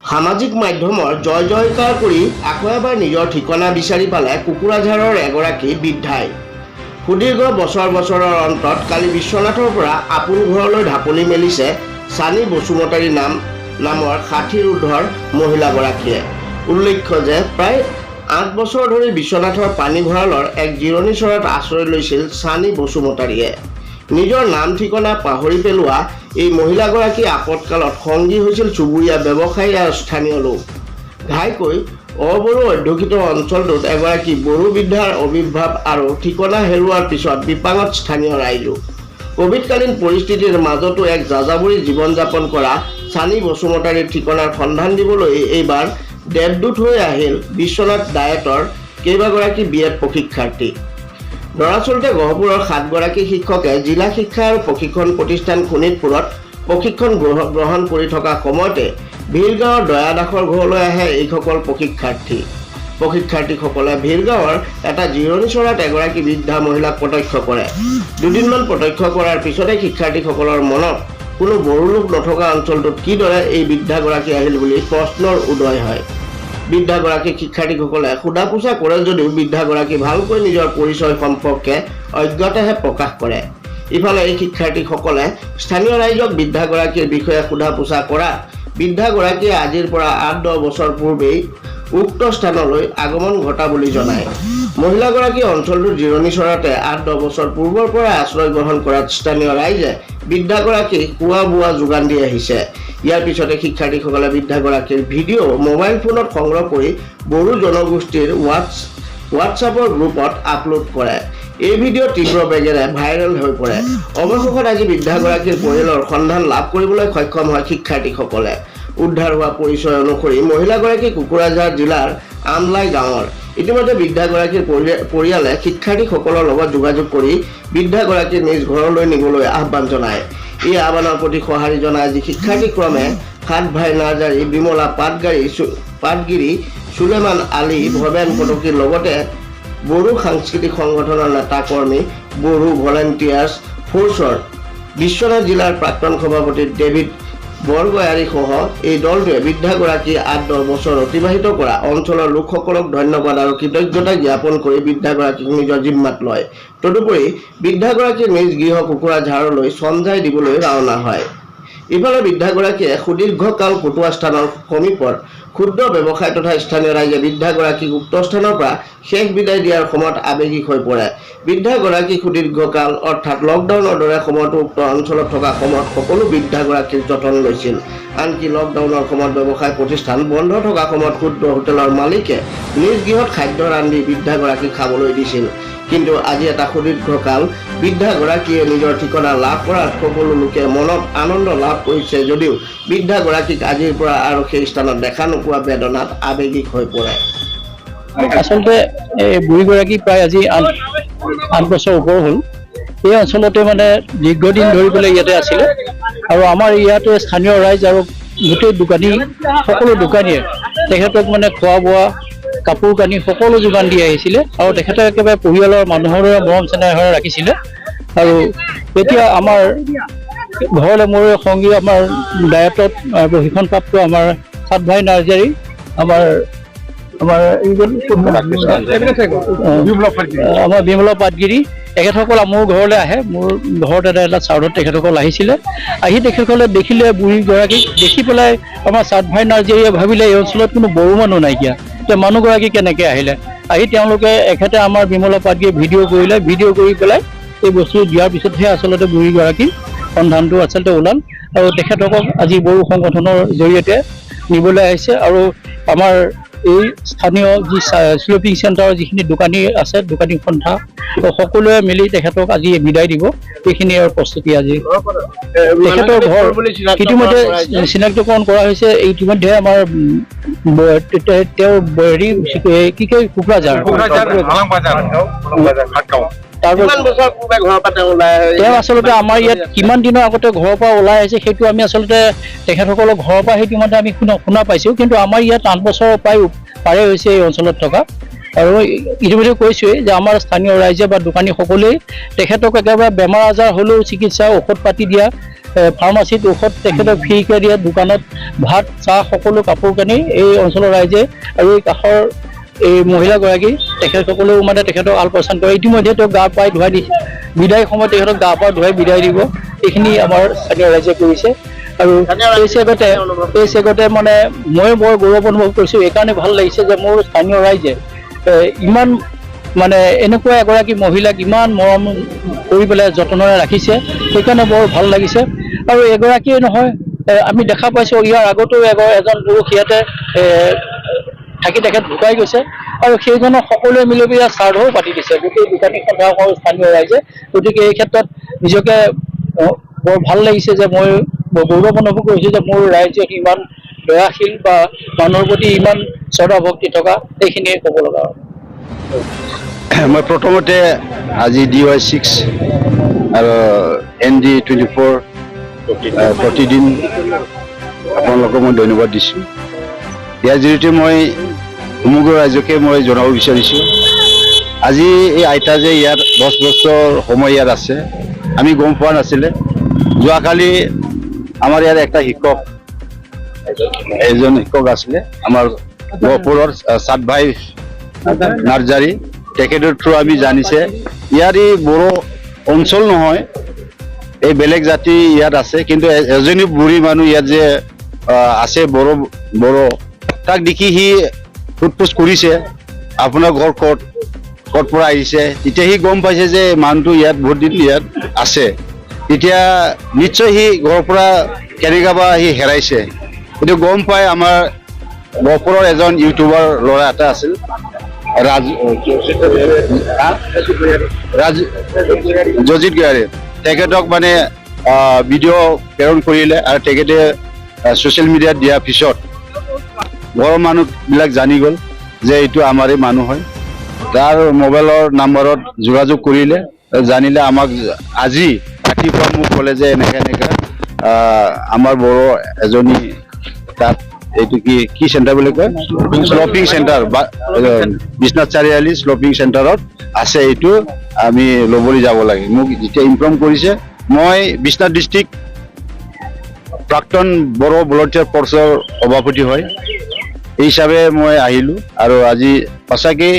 সামাজিক মাধ্যমৰ জয় জয়কাৰ কৰি আকৌ এবাৰ নিজৰ ঠিকনা বিচাৰি পালে কুকুৰাঝাৰৰ এগৰাকী বৃদ্ধাই। সুদীৰ্ঘ বছৰৰ অন্তত কালি বিশ্বনাথৰ পৰা আপোন ঘৰলৈ ঢাপলি মেলিছে চানী বসুমতাৰী নামৰ 60ৰ ঊৰ্ধৰ মহিলাগৰাকীয়ে। উল্লেখ্য যে প্ৰায় 8 বছৰ ধৰি বিশ্বনাথৰ পানী ভঁৰালৰ এক জিৰণি চৰাত আশ্ৰয় লৈছিল চানী বসুমতাৰীয়ে। নিজৰ নাম ঠিকনা পাহৰি পেলোৱা এই মহিলাগৰাকী আপদকালত সংগী হৈছিল চুবুৰীয়া ব্যৱসায়ী আৰু স্থানীয় লোক। ঘাইকৈ অবড়ো অধ্যুষিত অঞ্চলটোত এগৰাকী বড়ো বৃদ্ধাৰ আৱিৰ্ভাৱ আৰু ঠিকনা হেৰুৱাৰ পিছত বিপাঙত স্থানীয় ৰাইজো। কোভিডকালীন পৰিস্থিতিৰ মাজতো এক যাযাবৰী জীৱন যাপন কৰা চানী বসুমতাৰীৰ ঠিকনাৰ সন্ধান দিবলৈ এইবাৰ দেৱদূত হৈ আহিল বিশ্বনাথ ডায়েটৰ কেইবাগৰাকী বিএড প্ৰশিক্ষাৰ্থী। দৰাচলতে গহপুৰৰ 7 গৰাকী শিক্ষকে জিলা শিক্ষা আৰু প্ৰশিক্ষণ প্ৰতিষ্ঠান শোণিতপুৰত প্ৰশিক্ষণ গ্ৰহণ কৰি থকা সময়তে ভিৰগাঁৱৰ দয়া দাসৰ ঘৰলৈ আহে এইসকল প্ৰশিক্ষাৰ্থীসকলে ভিৰগাঁৱৰ এটা জিৰণি চৰাত এগৰাকী বৃদ্ধা মহিলাক প্ৰত্যক্ষ কৰে। দুদিনমান প্ৰত্যক্ষ কৰাৰ পিছতে শিক্ষাৰ্থীসকলৰ মনত কোনো বড়ো লোক নথকা অঞ্চলটোত কিদৰে এই বৃদ্ধাগৰাকী আহিল বুলি প্ৰশ্নৰ উদয় হয়। বৃদ্ধাগৰাকী শিক্ষাৰ্থীসকলে সোধা পোছা কৰে যদিও বৃদ্ধাগৰাকী ভালকৈ নিজৰ পৰিচয় সম্পৰ্কে অজ্ঞতাহে প্ৰকাশ কৰে। ইফালে এই শিক্ষাৰ্থীসকলে স্থানীয় ৰাইজক বৃদ্ধাগৰাকীৰ বিষয়ে সোধা পোছা কৰা বৃদ্ধাগৰাকীয়ে আজিৰ পৰা 8-10 বছৰ পূৰ্বেই উক্ত স্থানলৈ আগমন ঘটা বুলি জনায়। মহিলাগৰাকী অঞ্চলটোৰ জিৰণি চৰাতে 8-10 বছৰ পূৰ্বৰ পৰা আশ্ৰয় গ্ৰহণ কৰাত স্থানীয় ৰাইজে বৃদ্ধাগৰাকীক খোৱা বোৱা যোগান দি আহিছে। ইয়াৰ পিছতে শিক্ষাৰ্থীসকলে বৃদ্ধাগৰাকীৰ ভিডিঅ' মোবাইল ফোনত সংগ্ৰহ কৰি বড়ো জনগোষ্ঠীৰ হোৱাটছআপৰ গ্ৰুপত আপলোড কৰে। এই ভিডিঅ' তীব্ৰ বেগেৰে ভাইৰেল হৈ পৰে। অৱশেষত আজি বৃদ্ধাগৰাকীৰ পৰিয়ালৰ সন্ধান লাভ কৰিবলৈ সক্ষম হয় শিক্ষাৰ্থীসকলে। উদ্ধাৰ হোৱা পৰিচয় অনুসৰি মহিলাগৰাকী কোকৰাঝাৰ জিলাৰ আমলাই গাঁৱৰ। ইতিমধ্যে বৃদ্ধাগৰাকীৰ পৰিয়ালে শিক্ষাৰ্থীসকলৰ লগত যোগাযোগ কৰি বৃদ্ধাগৰাকীৰ নিজ ঘৰলৈ নিবলৈ আহ্বান জনায়। এই আহ্বানৰ প্ৰতি সঁহাৰি জনাই আজি শিক্ষাৰ্থীক্ৰমে 7 ভাই নাৰ্জাৰী, বিমলা পাটগিৰি, সুলেমান আলী, ভৱেন কটকীৰ লগতে বড়ো সাংস্কৃতিক সংগঠনৰ নেতা কৰ্মী, বড়ো ভলেণ্টিয়াৰ্ছ ফ'ৰ্চৰ বিশ্বনাথ জিলাৰ প্ৰাক্তন সভাপতি ডেভিড বৰগয়াৰী সহ এই দলটোৱে বৃদ্ধাগৰাকী 8-10 বছৰ অতিবাহিত কৰা অঞ্চলৰ লোকসকলক ধন্যবাদ আৰু কৃতজ্ঞতা জ্ঞাপন কৰি বৃদ্ধাগৰাকীক নিজৰ জিম্মাত লয়। তদুপৰি বৃদ্ধাগৰাকীৰ নিজ গৃহ কোকৰাঝাৰলৈ চঞ্জাই দিবলৈ ৰাওনা হয়। ইফালে বৃদ্ধাগৰাকীয়ে সুদীৰ্ঘকাল কটোৱা স্থানৰ সমীপৰ ক্ষুদ্ৰ ব্যৱসায় তথা স্থানীয় ৰাইজে বৃদ্ধাগৰাকীক উক্ত স্থানৰ পৰা শেষ বিদায় দিয়াৰ সময়ত আৱেগিক হৈ পৰে। বৃদ্ধাগৰাকী সুদীৰ্ঘকাল অৰ্থাৎ লকডাউনৰ দৰে সময়তো উক্ত অঞ্চলত থকা সময়ত সকলো বৃদ্ধাগৰাকীৰ যতন লৈছিল। আনকি লকডাউনৰ সময়ত ব্যৱসায় প্ৰতিষ্ঠান বন্ধ থকা সময়ত ক্ষুদ্ৰ হোটেলৰ মালিকে নিজ গৃহত খাদ্য ৰান্ধি বৃদ্ধাগৰাকীক খাবলৈ দিছিল। কিন্তু আজি এটা সুদীৰ্ঘকাল বৃদ্ধাগৰাকীয়ে নিজৰ ঠিকনা লাভ কৰাত সকলো লোকে মনত আনন্দ লাভ কৰিছে যদিও বৃদ্ধাগৰাকীক আজিৰ পৰা আৰু সেই স্থানত দেখা নোপোৱা বেদনাত আৱেগিক হৈ পৰে। আচলতে এই বুঢ়ীগৰাকী প্ৰায় আজি 8 বছৰ ওপৰ হ'ল। এই অঞ্চলতে মানে দীৰ্ঘদিন ধৰি পেলাই ইয়াতে আছিলে আৰু আমাৰ ইয়াতে স্থানীয় ৰাইজ আৰু গোটেই সকলো দোকানীয়ে তেখেতক মানে খোৱা বোৱা, কাপোৰ কানি সকলো যোগান দি আহিছিলে আৰু তেখেতে একেবাৰে পৰিয়ালৰ মানুহৰে মৰম চেনেহেৰে ৰাখিছিলে। আৰু এতিয়া আমাৰ ঘৰলৈ মোৰ সংগী আমাৰ ডায়েটত প্ৰশিক্ষণপ্ৰাপ্ত আমাৰ 7 ভাই নাৰ্জাৰী, আমাৰ বিমলা পাটগিৰি, তেখেতসকল মোৰ ঘৰলৈ আহে। মোৰ ঘৰত এটা চাউলত তেখেতসকল আহিছিলে। আহি তেখেতসকলে দেখিলে বুঢ়ীগৰাকীক দেখি পেলাই আমাৰ 7 ভাই নাৰ্জাৰীয়ে ভাবিলে এই অঞ্চলত কোনো বড়ো মানুহ নাইকিয়া, এতিয়া মানুহগৰাকী কেনেকৈ আহিলে। আহি তেওঁলোকে এখেতে আমাৰ বিমলা পাটগিৰিয়ে ভিডিঅ' কৰিলে। ভিডিঅ' কৰি পেলাই এই বস্তু দিয়াৰ পিছতহে আচলতে বুঢ়ীগৰাকীৰ সন্ধানটো আচলতে ওলাল আৰু তেখেতকক আজি বড়ো সংগঠনৰ জৰিয়তে নিবলৈ আহিছে। আৰু আমাৰ এই স্থানীয় যি শ্লপিং চেণ্টাৰৰ যিখিনি দোকানী আছে, দোকানী সন্থা সকলোৱে মিলি তেখেতক আজি বিদায় দিব। এইখিনি আৰু প্ৰস্তুতি আজি তেখেতৰ ঘৰ ইতিমধ্যে চিনাক্তকৰণ কৰা হৈছে। ইতিমধ্যে আমাৰ তেওঁৰ কি কয় কোকৰাঝাৰ তেওঁ আচলতে আমাৰ ইয়াত কিমান দিনৰ আগতে ঘৰৰ পৰা ওলাই আহিছে সেইটো আমি আচলতে তেখেতসকলৰ ঘৰৰ পৰা ইতিমধ্যে আমি শুনা পাইছোঁ। কিন্তু আমাৰ ইয়াত 8 বছৰ প্ৰায় পাৰে হৈছে এই অঞ্চলত থকা। আৰু ইতিমধ্যে কৈছোঁৱেই যে আমাৰ স্থানীয় ৰাইজে বা দোকানী সকলোৱেই তেখেতক একেবাৰে বেমাৰ আজাৰ হ'লেও চিকিৎসা ঔষধ পাতি দিয়া ফাৰ্মাচীত ঔষধ তেখেতক ফ্ৰীকৈ দিয়ে, দোকানত ভাত চাহ সকলো কাপোৰ কানি এই অঞ্চলৰ ৰাইজে আৰু এই কাষৰ এই মহিলাগৰাকী তেখেতসকলেও মানে তেখেতক আলপৈচান কৰে। ইতিমধ্যে তেওঁক গা পা ধুৱাই দিছে, বিদায় সময়ত তেখেতক গা পা ধুৱাই বিদায় দিব, এইখিনি আমাৰ স্থানীয় ৰাইজে কৰিছে। আৰু এই চেগতে মানে মই বৰ গৌৰৱ অনুভৱ কৰিছোঁ, এইকাৰণে ভাল লাগিছে যে মোৰ স্থানীয় ৰাইজে ইমান মানে এনেকুৱা এগৰাকী মহিলাক ইমান মৰম কৰি পেলাই যতনেৰে ৰাখিছে, সেইকাৰণে বৰ ভাল লাগিছে। আৰু এগৰাকীয়ে নহয়, আমি দেখা পাইছোঁ ইয়াৰ আগতেও এজন পুৰুষ ইয়াতে থাকি তেখেত ঢুকাই গৈছে, আৰু সেইজনক সকলোৱে মিলি পেলাই শ্ৰাদ্ধও পাতি দিছে গোটেই দোকানী সন্থাসহ স্থানীয় ৰাইজে। গতিকে এই ক্ষেত্ৰত নিজকে বৰ ভাল লাগিছে যে মই গৌৰৱ অনুভৱ কৰিছোঁ যে মোৰ ৰাইজে ইমান দয়াশীল বা মানুহৰ প্ৰতি ইমান শ্ৰদ্ধা ভক্তি থকা, এইখিনিয়ে ক'ব লগা। মই প্ৰথমতে আজি DY6 আৰু ND24 প্ৰতিদিন আপোনালোকক মই ধন্যবাদ দিছোঁ। ইয়াৰ জৰিয়তে মই সমগ্ৰ ৰাইজকে মই জনাব বিচাৰিছোঁ, আজি এই আইতা যে ইয়াত 10 বছৰ সময় ইয়াত আছে, আমি গম পোৱা নাছিলে। যোৱাকালি আমাৰ ইয়াত একটা এজন শিক্ষক আছিলে আমাৰ গহপুৰৰ সাত ভাই নাৰ্জাৰী, তেখেতৰ থ্ৰু আমি জানিছে ইয়াৰ এই বড়ো অঞ্চল নহয়, এই বেলেগ জাতি ইয়াত আছে, কিন্তু এজনী বুঢ়ী মানুহ ইয়াত যে আছে বড়ো তাক দেখি সি সোধ-পোছ কৰিছে আপোনাৰ ঘৰ ক'ত পৰা আহিছে। তেতিয়া সি গম পাইছে যে মানুহটো ইয়াত বহুত দিন ইয়াত আছে। তেতিয়া নিশ্চয় সি ঘৰৰ পৰা কেনেকুৱা বা সি হেৰাইছে, এইটো গম পাই আমাৰ গহপুৰৰ এজন ইউটিউবাৰ ল'ৰা এটা আছিল জজিত গয়াৰী, তেখেতক মানে ভিডিঅ' প্ৰেৰণ কৰিলে আৰু তেখেতে ছ'চিয়েল মিডিয়াত দিয়াৰ পিছত ঘৰৰ মানুহবিলাক জানি গ'ল যে এইটো আমাৰে মানুহ হয়। তাৰ মোবাইলৰ নাম্বাৰত যোগাযোগ কৰিলে, জানিলে আমাক আজি ৰাতিপুৱা মোক ক'লে যে এনেকৈ আমাৰ বড়ো এজনী তাত এইটো কি চেণ্টাৰ বুলি কয়, sloping centre Biswanath Chariali sloping চেণ্টাৰত আছে, এইটো আমি ল'বলৈ যাব লাগে। মোক যেতিয়া ইনফৰ্ম কৰিছে, মই বিশ্বনাথ ডিষ্ট্ৰিক্ট প্ৰাক্তন বড়ো ভলণ্টিয়াৰ ফ'ৰ্চৰ সভাপতি হয়, এই হিচাপে মই আহিলোঁ। আৰু আজি সঁচাকৈ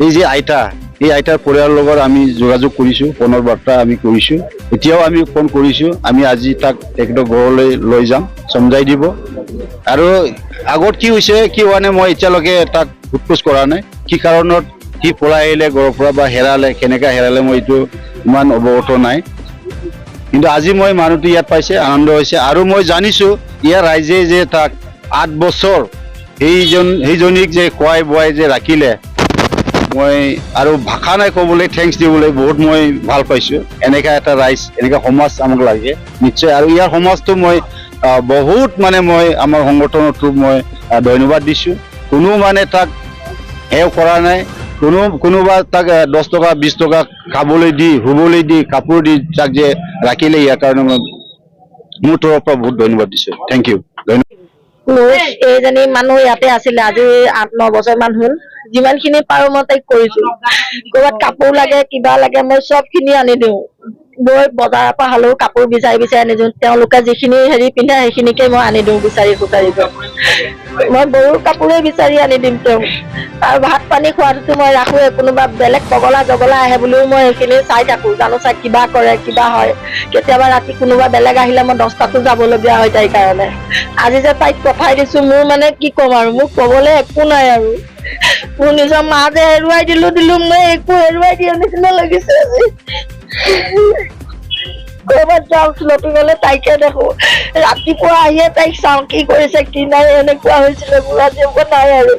এই যে আইতা, এই আইতাৰ পৰিয়ালৰ লগত আমি যোগাযোগ কৰিছোঁ, ফোনৰ বাৰ্তা আমি কৰিছোঁ, এতিয়াও আমি ফোন কৰিছোঁ। আমি আজি তাক তেখেতৰ ঘৰলৈ লৈ যাম, সমজাই দিব। আৰু আগত কি হৈছে কি হোৱা নাই মই এতিয়ালৈকে তাক সোধ-পোছ কৰা নাই, কি কাৰণত সি পলাই আহিলে ঘৰৰ পৰা বা হেৰালে, কেনেকৈ হেৰালে মই এইটো ইমান অৱগত নাই। কিন্তু আজি মই মানুহটো ইয়াত পাইছে, আনন্দ হৈছে। আৰু মই জানিছোঁ ইয়াৰ ৰাইজে যে তাক 8 বছৰ সেইজনীক যে খুৱাই বোৱাই যে ৰাখিলে, মই আৰু ভাষা নাই ক'বলৈ, থেংকছ দিবলৈ, বহুত মই ভাল পাইছোঁ। এনেকুৱা এটা ৰাইজ, এনেকুৱা সমাজ আমাক লাগে নিশ্চয়। আৰু ইয়াৰ সমাজটো মই বহুত মানে মই আমাৰ সংগঠনৰ থ্ৰু মই ধন্যবাদ দিছোঁ। কোনো মানে তাক হেও কৰা নাই, কোনোবা তাক 10 টকা 20 টকা খাবলৈ দি, শুবলৈ দি, কাপোৰ দি তাক যে ৰাখিলে, ইয়াৰ কাৰণে মই মোৰ তৰফৰ পৰা বহুত ধন্যবাদ দিছোঁ। Thank you. এইজনী মানুহ ইয়াতে আছিলে আজি 8-9 বছৰ মান হ'ল। যিমানখিনি পাৰো মই তাইক কৰিছো, ক'ৰবাত কাপোৰ লাগে কিবা লাগে মই চবখিনি আনি দিওঁ। গৈ বজাৰৰ পৰা হ'লেও কাপোৰ বিচাৰি আনি দিওঁ, তেওঁলোকে যিখিনি পিন্ধে সেইখিনিকে মই আনি দিওঁ বিচাৰি কুচাৰি। মই গৰুৰ কাপোৰে বিচাৰি আনি দিম তেওঁক। আৰু ভাত পানী খোৱাটোতো মই ৰাখোৱে, কোনোবা বেলেগ পগলা জগলা আহে বুলিও মই সেইখিনি চাই থাকোঁ, জানো চাই কিবা কৰে কিবা হয়। কেতিয়াবা ৰাতি কোনোবা বেলেগ আহিলে মই 10টাতো যাবলগীয়া হয় তাইৰ কাৰণে। আজি যে তাইক পঠাই দিছোঁ, মোৰ মানে কি ক'ম আৰু, মোক ক'বলৈ একো নাই আৰু। মোৰ নিজৰ মা যে হেৰুৱাই দিলোঁ, মই একো হেৰুৱাই দিয়া নিচিনা লাগিছে আজি। ক'ৰবাত যাওঁ শ্লপিং গ'লে তাইকে দেখো, ৰাতিপুৱা আহিয়ে তাইক চাওঁ কি কৰিছে কি নাই, এনেকুৱা হৈছিলে। মোৰ আজি একো নাই আৰু,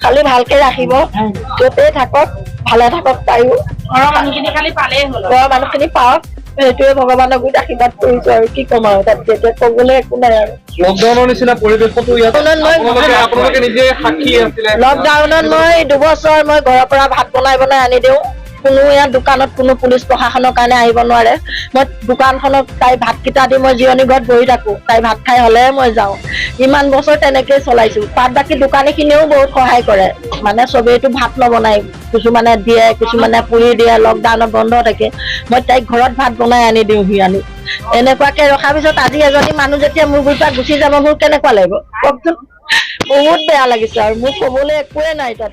খালি ভালকে ৰাখিব, য'তেই থাকক ভালে থাকক তাইও, ঘৰৰ মানুহখিনি পাওক, সেইটোৱে ভগৱানক আশীৰ্বাদ কৰিছো। আৰু কি ক'ম আৰু, তাত এতিয়া ক'বলৈ একো নাই আৰু। লকডাউনৰ নিচিনা পৰিৱেশতো লকডাউনত মই 2 বছৰ মই ঘৰৰ পৰা ভাত বনাই আনি দিওঁ, কোনো ইয়াত দোকানত কোনো পুলিচ প্ৰশাসনৰ কাৰণে আহিব নোৱাৰে। মই দোকানখনত তাই ভাতকেইটা দি মই জিৰণি ঘৰত বহি থাকো, তাই ভাত খাই হলেহে মই যাওঁ। ইমান বছৰ তেনেকেই চলাইছো। তাত বাকী দোকানীখিনিয়েও বহুত সহায় কৰে, মানে চবেইটো ভাত নবনাই, কিছুমানে দিয়ে, কিছুমানে পুৰি দিয়ে, লকডাউনত বন্ধ থাকে। মই তাইক ঘৰত ভাত বনাই আনি দিওঁহি আনি। এনেকুৱাকে ৰখাৰ পিছত আজি এজনী মানুহ যেতিয়া মোৰ গুৰিৰ পৰা গুচি যাব, মোৰ কেনেকুৱা লাগিব কওকচোন। বহুত বেয়া লাগিছে আৰু মোৰ কবলৈ একোৱে নাই তাত।